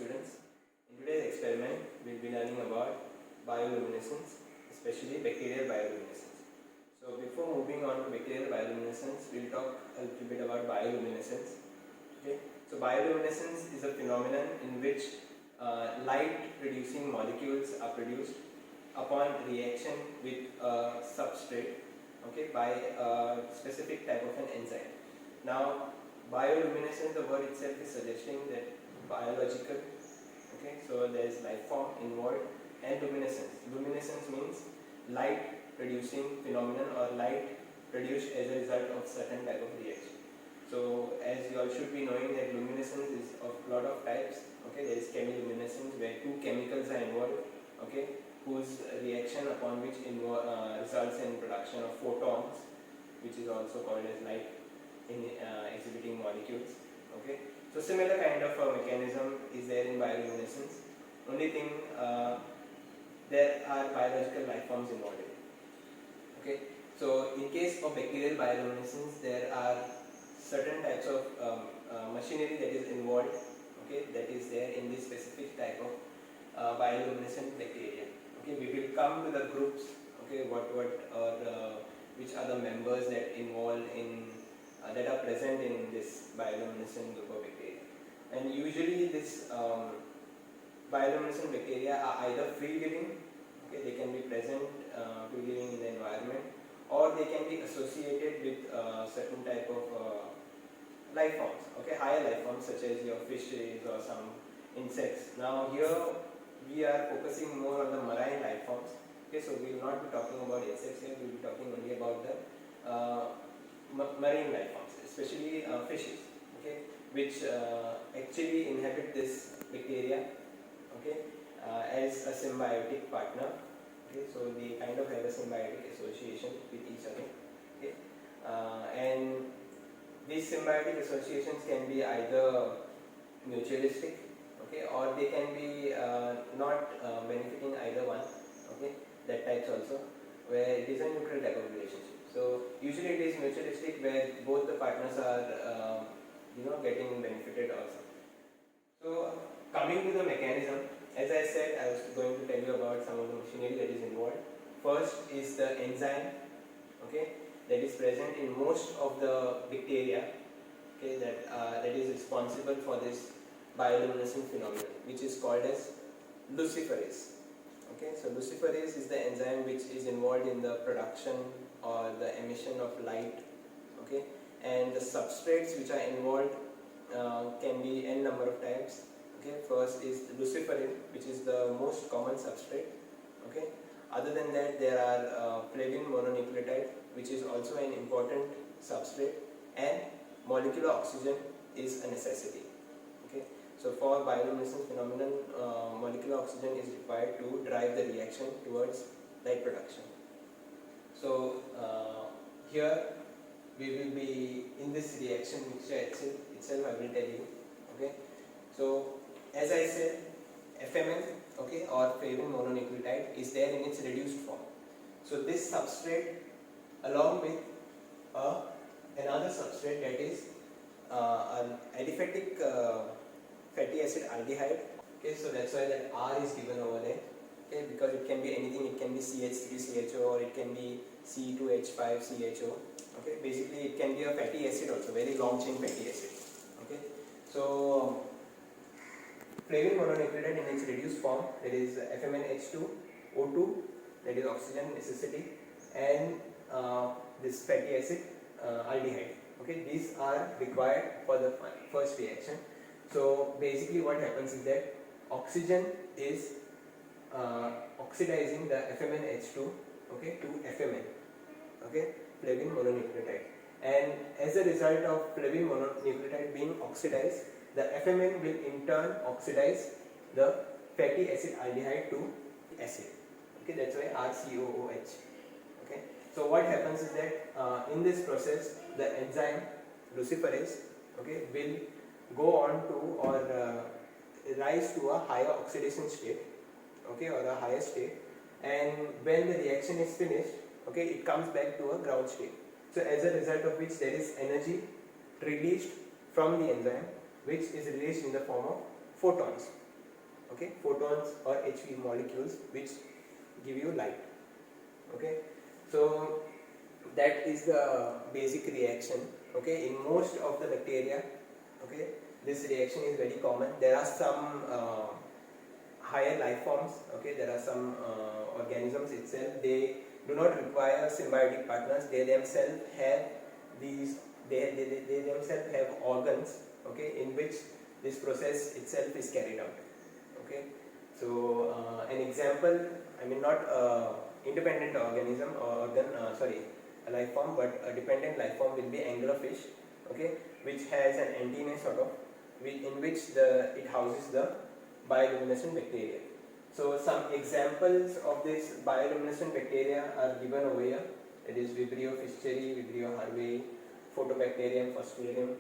students. In today's experiment, we will be learning about bioluminescence, especially bacterial bioluminescence. So before moving on to bacterial bioluminescence, we will talk a little bit about bioluminescence. Okay? So bioluminescence is a phenomenon in which light-producing molecules are produced upon reaction with a substrate, okay, by a specific type of an enzyme. Now, bioluminescence, the word itself is suggesting that biological, okay, so there is life form involved, and luminescence. Luminescence means light producing phenomenon or light produced as a result of certain type of reaction. So as you all should be knowing that luminescence is of a lot of types. Okay, there is chemiluminescence where two chemicals are involved, okay, whose reaction upon which results in production of photons, which is also called as light in exhibiting molecules. Okay, so similar kind of a mechanism is there in bioluminescence. Only thing, there are biological life forms involved. Okay, so in case of bacterial bioluminescence, there are certain types of machinery that is involved, okay, that is there in this specific type of bioluminescent bacteria. Okay, we will come to the groups, okay, which are the members that involved in that are present in this bioluminescent group of bacteria. And usually this bioluminescent bacteria are either free living, okay, they can be present free living in the environment, or they can be associated with certain type of life forms, okay, higher life forms such as your fishes or some insects. Now here we are focusing more on the marine life forms. Okay, so we will not be talking about insects here, we will be talking only about the marine life forms, especially fishes, okay, which actually inhabit this bacteria, okay, as a symbiotic partner. Okay, so they kind of have a symbiotic association with each other. Okay, and these symbiotic associations can be either mutualistic, okay, or they can be not benefiting either one. Okay, that types also, where it is a neutral type of relationship. So usually it is mutualistic, where both the partners are getting benefited also. So coming to the mechanism, as I said, I was going to tell you about some of the machinery that is involved. First is the enzyme, okay, that is present in most of the bacteria, okay, that is responsible for this bioluminescent phenomenon, which is called as luciferase. Okay, so luciferase is the enzyme which is involved in the production or the emission of light. Okay, and the substrates which are involved can be n number of types. Okay, first is luciferin, which is the most common substrate. Okay, other than that, there are flavin mononucleotide, which is also an important substrate, and molecular oxygen is a necessity. Okay, so for bioluminescence phenomenon, molecular oxygen is required to drive the reaction towards light production. So here we will be in this reaction mixture itself I will tell you. Okay, so as I said, FMN, okay, or flavin mononucleotide is there in its reduced form. So this substrate along with another substrate, that is an aliphatic fatty acid aldehyde. Okay, so that's why that R is given over there. Okay, because it can be anything, it can be CH3CHO or it can be C2H5CHO. Okay, basically it can be a fatty acid also, very long chain fatty acid. Okay, so flavin mononucleotide in its reduced form, there is FMNH2, O2, that is oxygen necessity, and this fatty acid aldehyde. Okay, these are required for the first reaction. So basically what happens is that oxygen is oxidizing the FMNH2, okay, to FMN, okay, flavin mononucleotide, and as a result of flavin mononucleotide being oxidized, the FMN will in turn oxidize the fatty acid aldehyde to acid. Okay, that's why RCOOH. Okay, so what happens is that in this process, the enzyme luciferase, okay, will go on to or rise to a higher oxidation state, okay, or a higher state, and when the reaction is finished, okay, it comes back to a ground state. So as a result of which there is energy released from the enzyme, which is released in the form of photons. okay, photons or Hv molecules which give you light. Okay, so that is the basic reaction. Okay, in most of the bacteria, okay, this reaction is very common. There are some higher life forms, okay, there are some organisms itself, they do not require symbiotic partners, they themselves have these, they themselves have organs, okay, in which this process itself is carried out. Okay, so an example, I mean not independent organism or organ, sorry, a life form, but a dependent life form will be anglerfish, okay, which has an antennae sort of, in which it houses the bioluminescent bacteria. So some examples of this bioluminescent bacteria are given over here. It is Vibrio fischeri, Vibrio harvey, Photobacterium fusarium.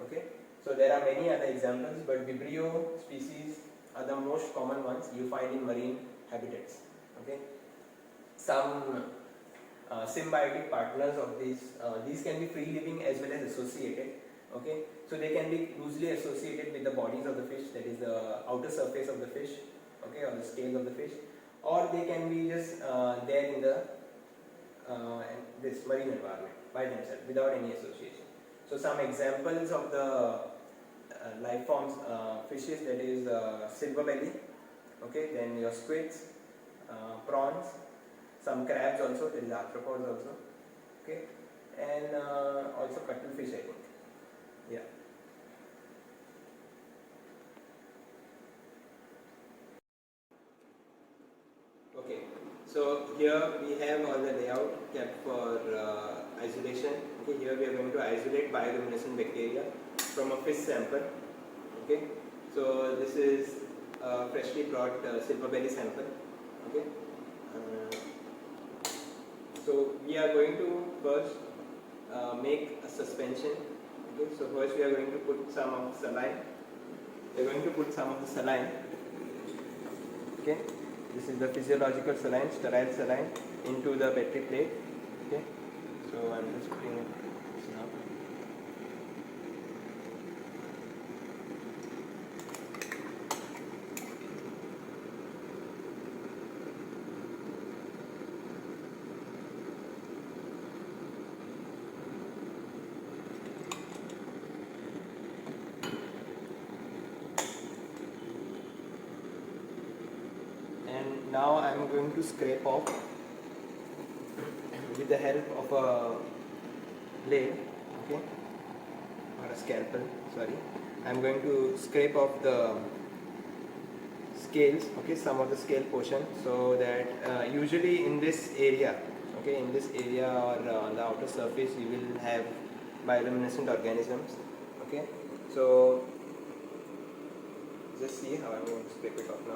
Okay. So there are many other examples, but Vibrio species are the most common ones you find in marine habitats. Okay. Some symbiotic partners of these can be free living as well as associated. Okay, so they can be loosely associated with the bodies of the fish, that is the outer surface of the fish, okay, or the scales of the fish, or they can be just there in the this marine environment by themselves without any association. So some examples of the life forms, fishes, that is silver belly, okay, then your squids, prawns, some crabs also, there is arthropods also, okay, and also cuttlefish, I think. Yeah. Okay. So here we have all the layout kept for isolation. Okay. Here we are going to isolate bioluminescent bacteria from a fish sample. Okay. So this is a freshly brought silver belly sample. Okay. So we are going to first make a suspension. Okay. So first we are going to put some of saline. We are going to put some of the saline. Okay. This is the physiological saline, sterile saline, into the Petri plate. Okay. So I'm just putting it now. And now I'm going to scrape off with the help of a blade, okay, or a scalpel, sorry. I'm going to scrape off the scales, okay, some of the scale portion, so that usually in this area, okay, in this area or on the outer surface you will have bioluminescent organisms, okay. So just see how I'm going to scrape it off now.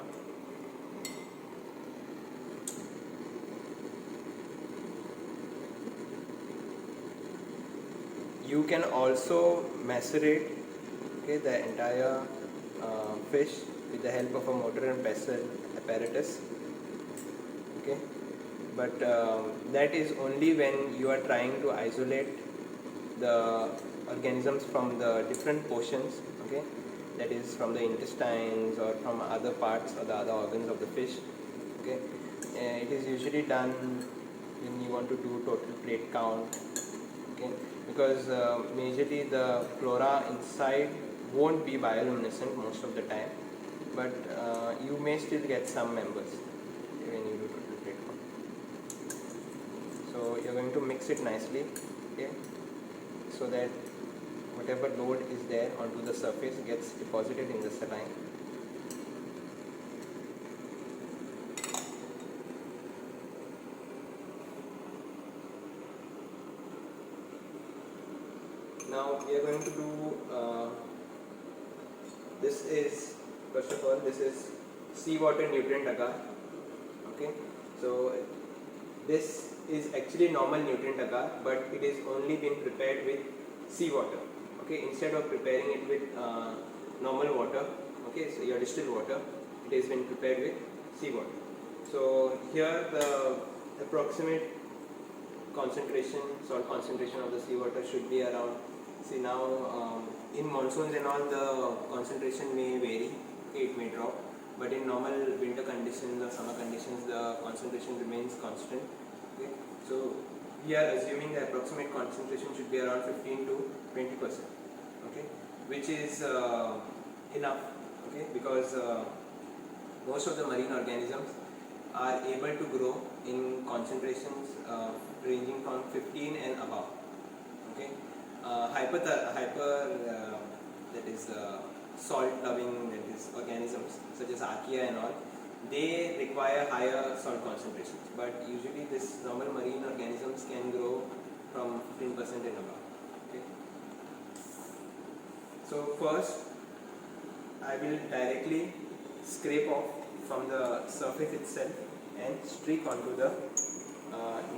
You can also macerate, okay, the entire fish with the help of a mortar and pestle apparatus, okay, but that is only when you are trying to isolate the organisms from the different portions, okay, that is from the intestines or from other parts or the other organs of the fish, okay. It is usually done when you want to do total plate count, okay, because majorly the flora inside won't be bioluminescent most of the time, but you may still get some members when you do total plate count. So you're going to mix it nicely, okay, so that whatever load is there onto the surface gets deposited in the saline. Now we are going to do, this is, first of all, this is seawater nutrient agar, okay. So this is actually normal nutrient agar, but it is only been prepared with seawater, okay, instead of preparing it with normal water, okay, so your distilled water, it has been prepared with seawater. So here the approximate concentration, salt concentration of the seawater should be around, see now in monsoons and all the concentration may vary, okay, it may drop, but in normal winter conditions or summer conditions the concentration remains constant. Okay, so we are assuming the approximate concentration should be around 15 to 20%. Okay, which is enough. Okay, because most of the marine organisms are able to grow in concentrations ranging from 15 and above. Okay, that is salt loving, that is organisms such as archaea and all, they require higher salt concentrations, but usually this normal marine organisms can grow from 15% and above. Okay, so first I will directly scrape off from the surface itself and streak onto the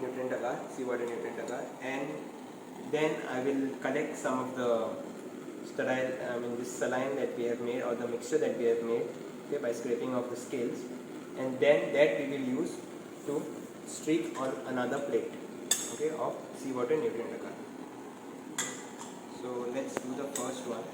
nutrient agar, seawater nutrient agar, and then I will collect some of the this saline that we have made, or the mixture that we have made, okay, by scraping off the scales, and then that we will use to streak on another plate, okay, of seawater nutrient agar. So let's do the first one.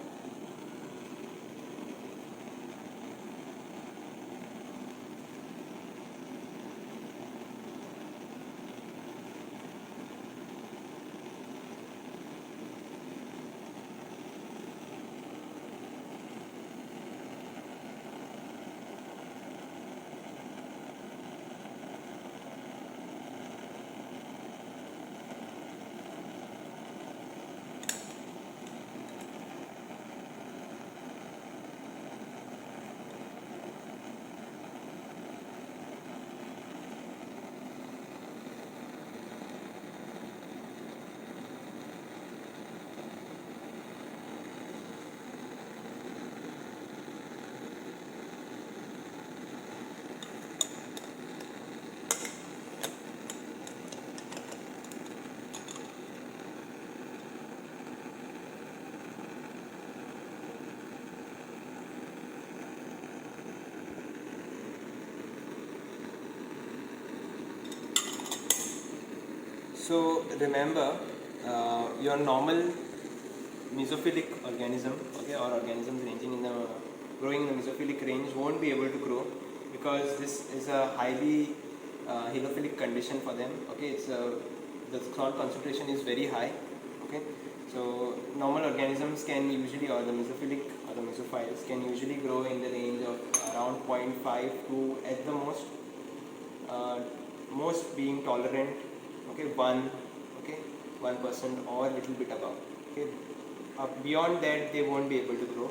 So remember, your normal mesophilic organism, okay, or organisms ranging in the growing in the mesophilic range won't be able to grow, because this is a highly halophilic condition for them. Okay, it's the salt concentration is very high. Okay, so normal organisms can usually, or the mesophilic or the mesophiles can usually grow in the range of around 0.5 to at the most being tolerant. Okay, 1% or a little bit above. Okay, beyond that they won't be able to grow.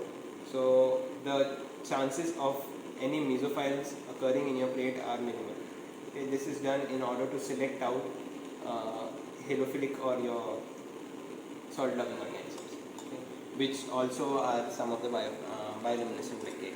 So the chances of any mesophiles occurring in your plate are minimal. Okay, this is done in order to select out halophilic or your salt loving organisms, okay, which also are some of the bioluminescent bacteria.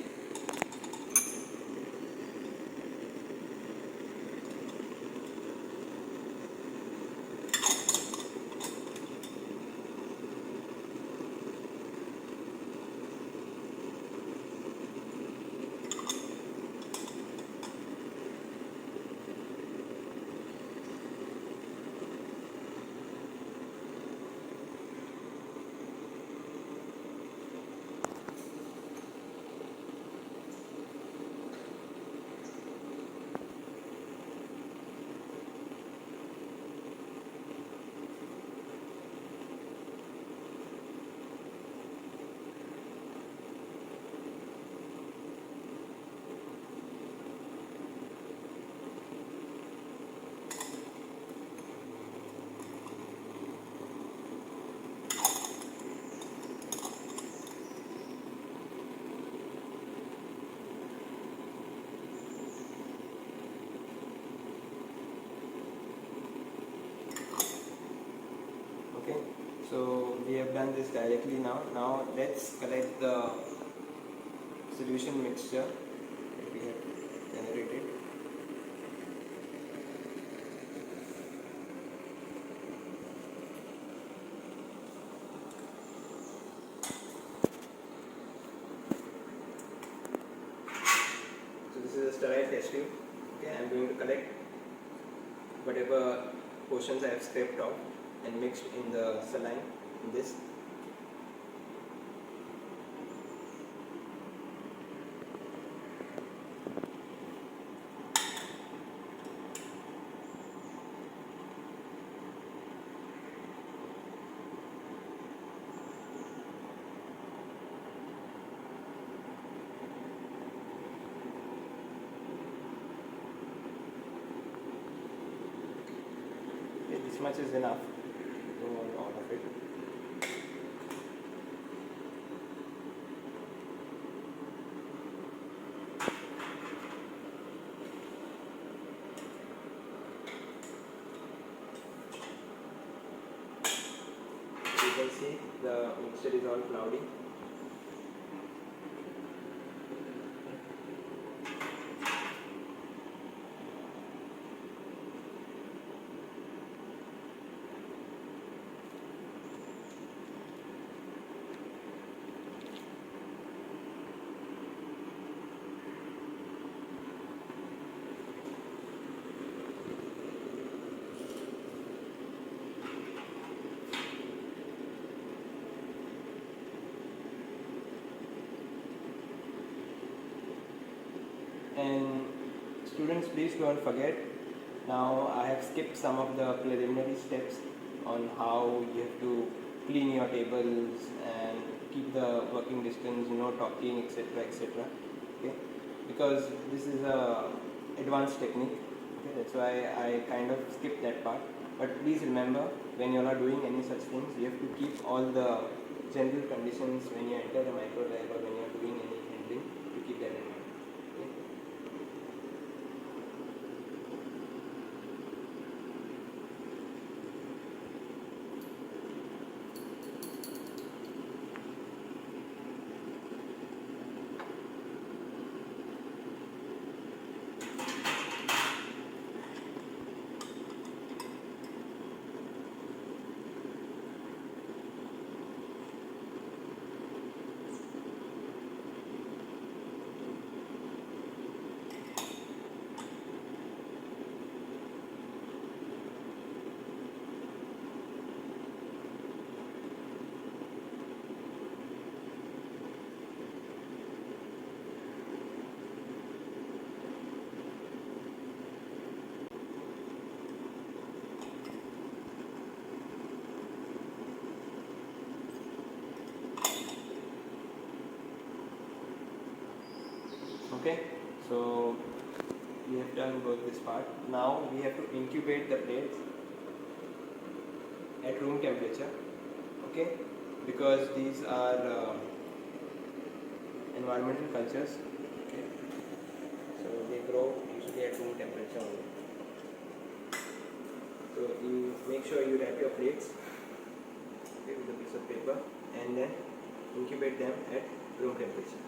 Okay, so we have done this directly now. Now let's collect the solution mixture that we have generated. So this is a sterile test tube. Okay, I am going to collect whatever portions I have scraped off and mixed in the saline in this. this much is enough. Don't want all of it. You can see the mixture is all cloudy. And students, please don't forget, now I have skipped some of the preliminary steps on how you have to clean your tables and keep the working distance, no talking, etc., etc. Okay, because this is a advanced technique. Okay, that's why I kind of skipped that part. But please remember, when you are doing any such things, you have to keep all the general conditions when you enter the micro lab or when you are doing any handling, to keep that in mind. Okay, so we have done both this part. Now we have to incubate the plates at room temperature. Okay, because these are environmental cultures. Okay, so they grow usually at room temperature only. So you make sure you wrap your plates, okay, with a piece of paper and then incubate them at room temperature.